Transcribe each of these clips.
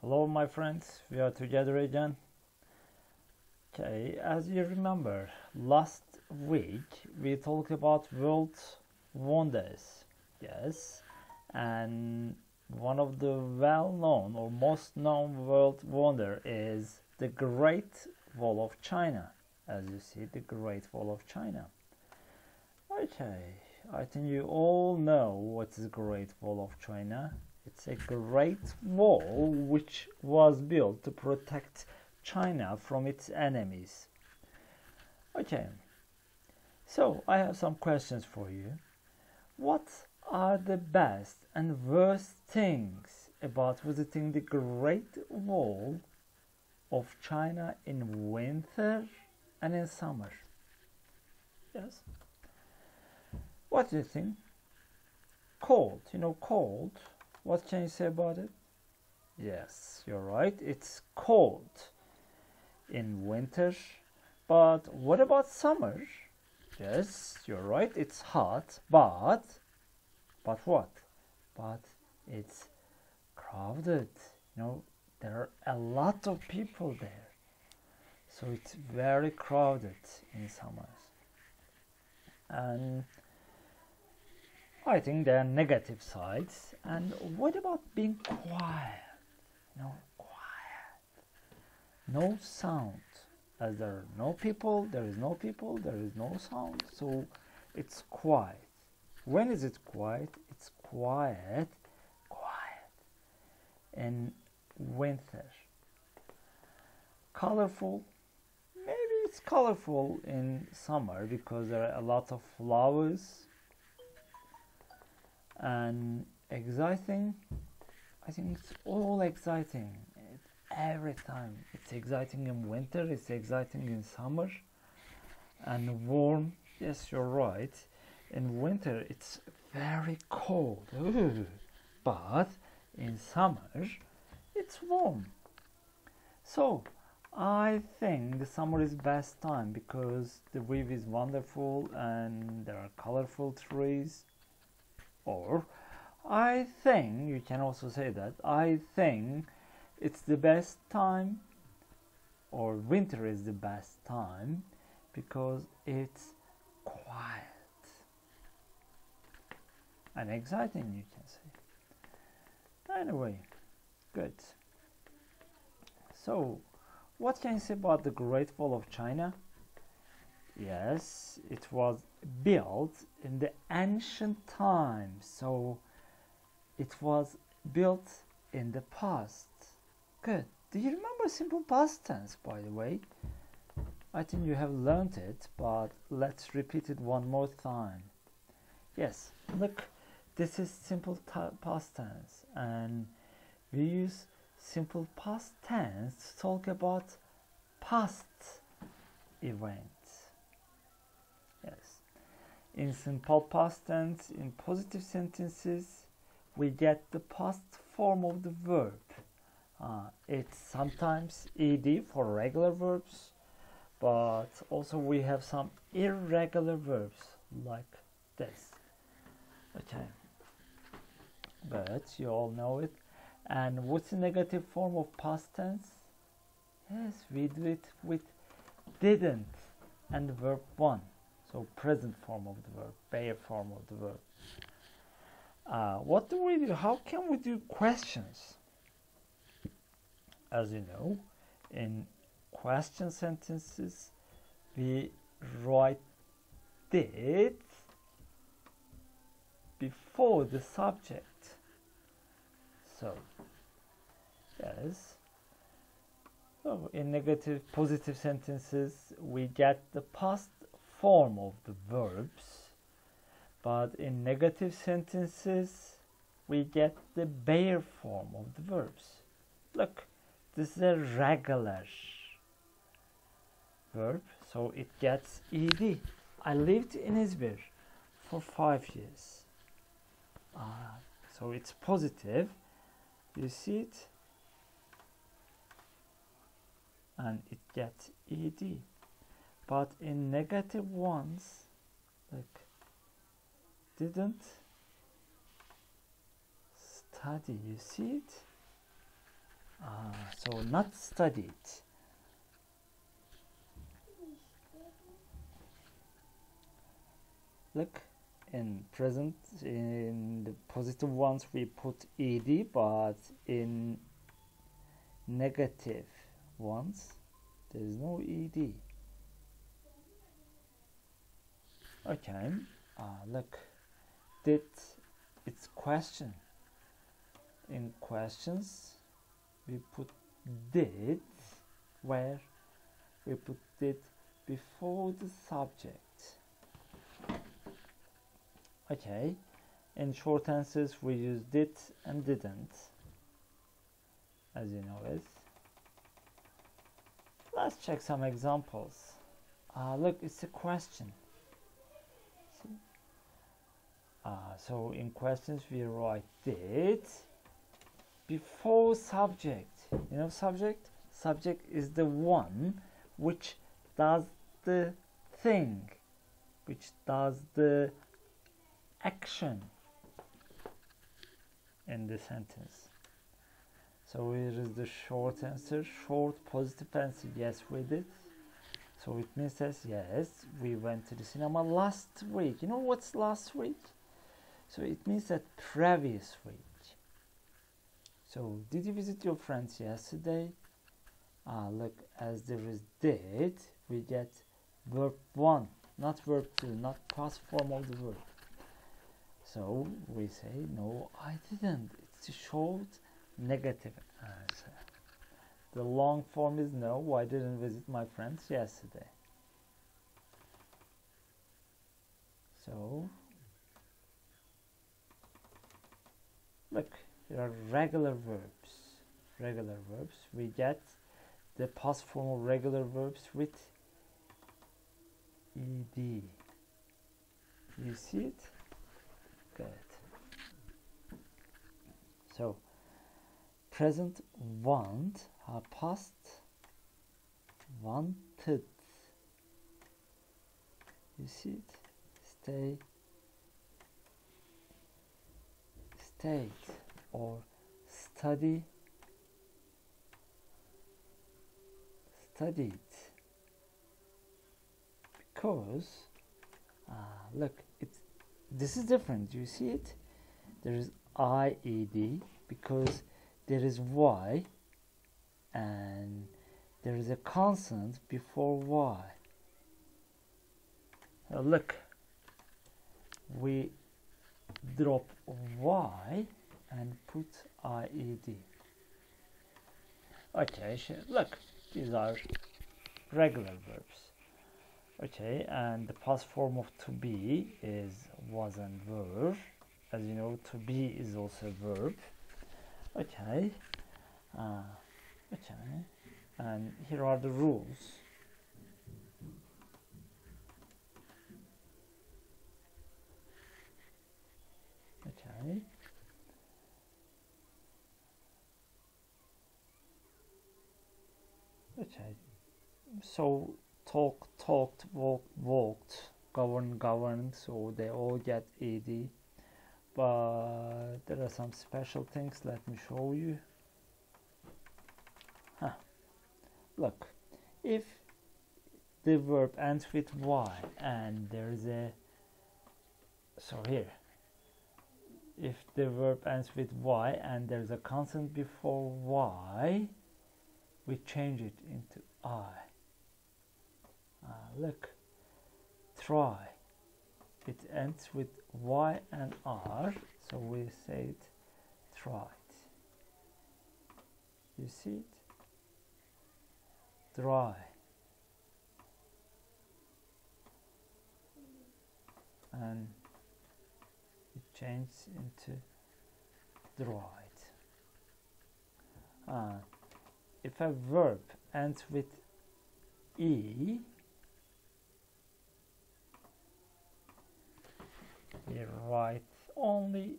Hello my friends, we are together again. Okay, as you remember, last week we talked about world wonders. Yes, and one of the well-known or most known world wonder is the Great Wall of China. As you see, the Great Wall of China. Okay, I think you all know what is the Great Wall of China. It's a great wall which was built to protect China from its enemies. Okay, so I have some questions for you. What are the best and worst things about visiting the Great Wall of China in winter and in summer? Yes. What do you think? Cold, cold. What can you say about it? Yes, you're right. It's cold in winter. But what about summer? Yes, you're right. It's hot. But what? But it's crowded. There are a lot of people there. So it's very crowded in summers. And I think there are negative sides. And what about being quiet? Quiet. No sound. As there are no people, there is no people, there is no sound. So it's quiet. When is it quiet? It's quiet in winter. Colorful. Maybe it's colorful in summer because there are a lot of flowers. And exciting, I think it's all exciting every time. It's exciting in winter, it's exciting in summer. And warm, yes, you're right. In winter it's very cold. Ooh. But in summer it's warm. So I think the summer is best time because the view is wonderful and there are colorful trees. Or I think you can also say that I think it's the best time, or winter is the best time because it's quiet and exciting, you can say. Anyway, good. So what can you say about the Great Wall of China? Yes, it was built in the ancient times, so it was built in the past. Good. Do you remember simple past tense, by the way? I think you have learned it, but let's repeat it one more time. Yes, look, this is simple past tense, and we use simple past tense to talk about past events. Yes. In simple past tense, in positive sentences, we get the past form of the verb. It's sometimes ed for regular verbs, but also we have some irregular verbs like this. Okay. But you all know it. And what's the negative form of past tense? Yes, we do it with didn't and the verb one. So present form of the verb, bare form of the verb. What do we do? How can we do questions? As you know, in question sentences, we write did before the subject. So, yes. So in positive sentences, we get the past form of the verbs, but in negative sentences we get the bare form of the verbs. Look, this is a regular verb, so it gets ed. I lived in Izmir for 5 years. So it's positive. You see it? And it gets ed. But in negative ones, like didn't study, you see it? So not studied. Look, in present, in the positive ones we put ed, but in negative ones there is no ed. Okay, look, did, it's question. In questions we put did, where we put did before the subject. Okay, in short answers we use did and didn't, as you know it. Let's check some examples. Look, it's a question. See? So in questions we write did before subject. You know subject? Subject is the one which does the thing, which does the action in the sentence. So here is the short answer. Short positive answer, yes we did. So it means that yes, we went to the cinema last week. You know what's last week? So it means that previous week. So did you visit your friends yesterday? Look, as there is did, we get verb 1, not verb 2, not past form of the verb. So we say no, I didn't. It's a short negative answer. The long form is no, I didn't visit my friends yesterday. So look, there are regular verbs. Regular verbs. We get the past form of regular verbs with ed. You see it? Good. So present want, past wanted. You see it? Stay, stayed, or study, studied. Because look, this is different. You see it? There is IED because there is Y and there is a consonant before Y. Look, we drop Y and put IED. Okay, look, these are regular verbs. Okay, and the past form of to be is was and were. As you know, to be is also a verb. Okay, okay, and here are the rules. Okay. Okay. So talk, talked, walked, walked, govern, governed, so they all get ed. But there are some special things, let me show you. Look, if the verb ends with y and there's a, so here, if the verb ends with y and there's a consonant before y, we change it into I. Look, try. It ends with Y and R, so we say it tried. You see it? Dry. And it changes into dried. If a verb ends with E, we write only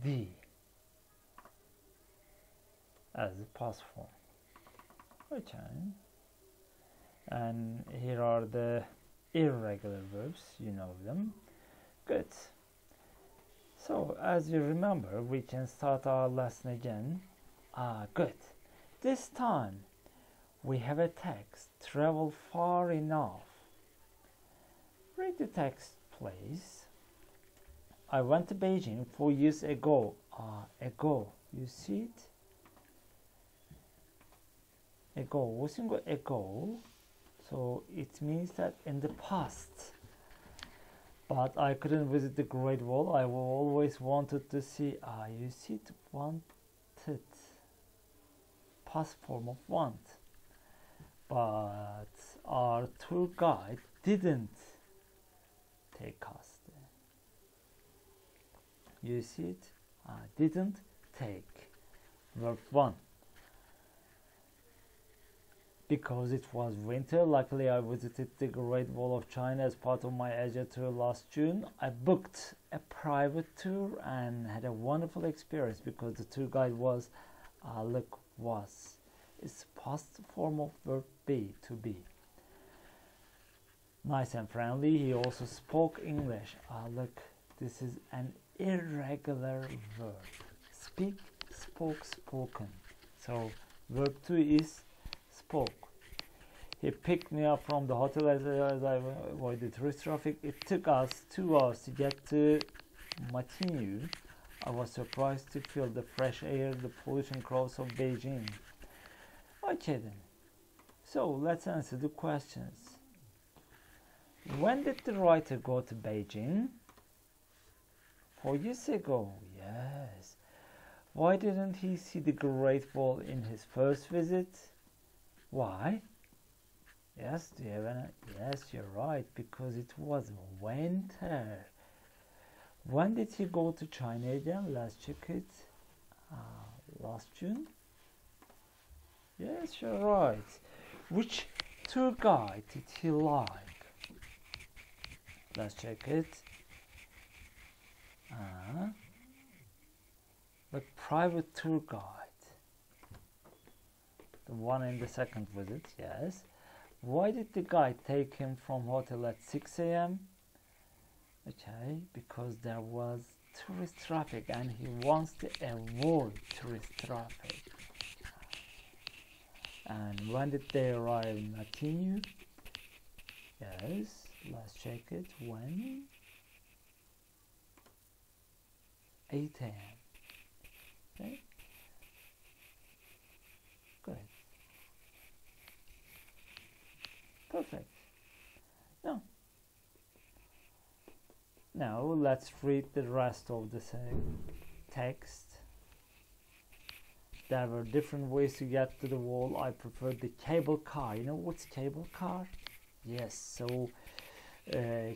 D as the past form. Okay. And here are the irregular verbs, you know them. Good. So as you remember, we can start our lesson again. Good. this time we have a text, travel far enough. Read the text, please. I went to Beijing 4 years ago. Ago. You see it? Ago. what's in ago? So it means that in the past. But I couldn't visit the Great Wall. I always wanted to see. You see it, wanted. Past form of want. But our tour guide didn't take us there. You see it? Didn't take. Verb 1. Because it was winter, luckily I visited the Great Wall of China as part of my Asia tour last June. I booked a private tour and had a wonderful experience because the tour guide was, was. It's past form of verb be, to be. Nice and friendly. He also spoke English. Look, this is an irregular verb. Speak, spoke, spoken. So verb 2 is spoke. He picked me up from the hotel as I avoided tourist traffic. It took us 2 hours to get to Matinyu. I was surprised to feel the fresh air, the pollution crowds of Beijing. Okay then. So let's answer the questions. When did the writer go to Beijing? 4 years ago. Yes. Why didn't he see the Great Wall in his first visit? Why? Yes, do you have any? Yes, you're right, because it was winter. When did he go to China again? Let's check it. Last June? Yes, you're right. Which tour guide did he like? Let's check it. The private tour guide. The one in the second visit, yes. Why did the guide take him from hotel at 6 a.m.? Okay, because there was tourist traffic and he wants to avoid tourist traffic. And when did they arrive in Matinyu? Yes, let's check it. When? 8 a.m. Okay. Good. Perfect. Now let's read the rest of the text. There were different ways to get to the wall. I preferred the cable car. You know what's cable car? Yes, so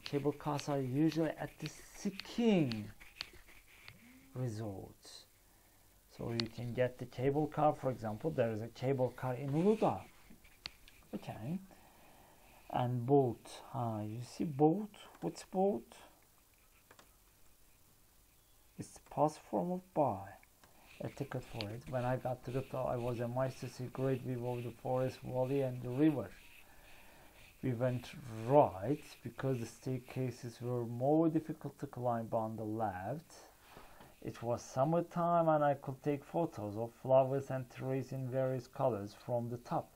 cable cars are usually at the skiing resorts. So you can get the cable car, for example, there is a cable car in Uludağ. Okay. And boat. You see boat? What's boat? It's the past form of buy. A ticket for it. When I got to the top, I was amazed to see great view of the forest, valley and the river. We went right because the staircases were more difficult to climb on the left. It was summertime and I could take photos of flowers and trees in various colors from the top.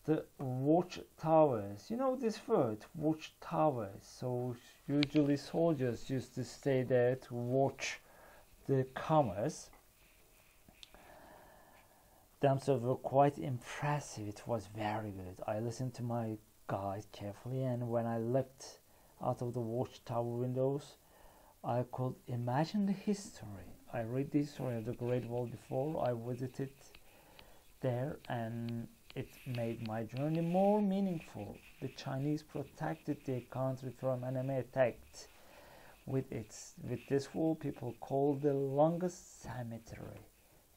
The watchtowers, you know this word, watchtowers. So usually soldiers used to stay there to watch the comers. Themselves were quite impressive. It was very good. I listened to my guide carefully, and when I looked out of the watchtower windows, I could imagine the history. I read the history of the Great Wall before I visited there, and it made my journey more meaningful. The Chinese protected their country from enemy attack. With this wall, people call the longest cemetery.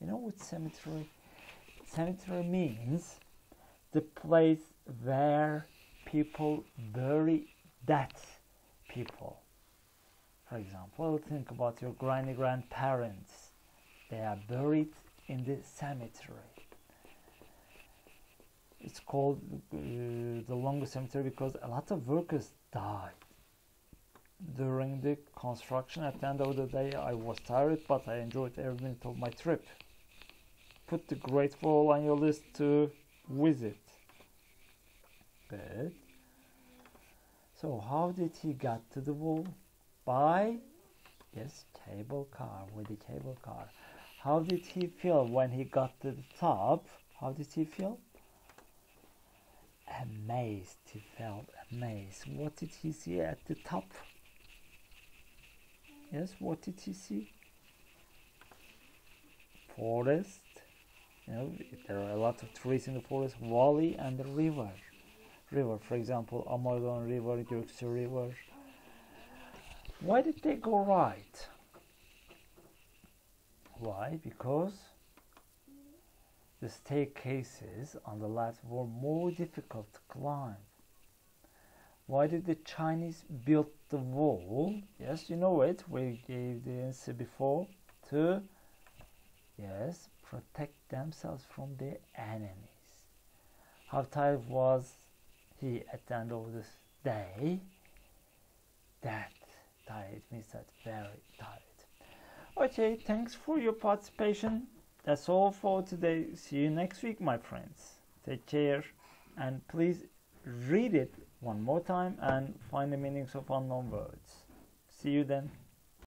You know what cemetery? Cemetery means the place where people bury dead people. For example, think about your grandparents. They are buried in the cemetery. It's called the longest cemetery because a lot of workers died during the construction. At the end of the day, I was tired, but I enjoyed every minute of my trip. put the Great Wall on your list to visit. Good. So how did he get to the wall? By, yes, cable car, with the cable car. How did he feel when he got to the top? How did he feel? Amazed. He felt amazed. What did he see at the top? Yes, what did he see? Forest. You know, there are a lot of trees in the forest. Valley and the river. River, for example, Amazon River, Göksu River. Why did they go right? Why? Because the staircases on the left were more difficult to climb. Why did the Chinese build the wall? Yes, you know it. We gave the answer before. To, yes, protect themselves from their enemies. How tired was he at the end of this day? That tired means that very tired. Okay, thanks for your participation. That's all for today. See you next week, my friends. Take care, and please read it one more time and find the meanings of unknown words. See you then.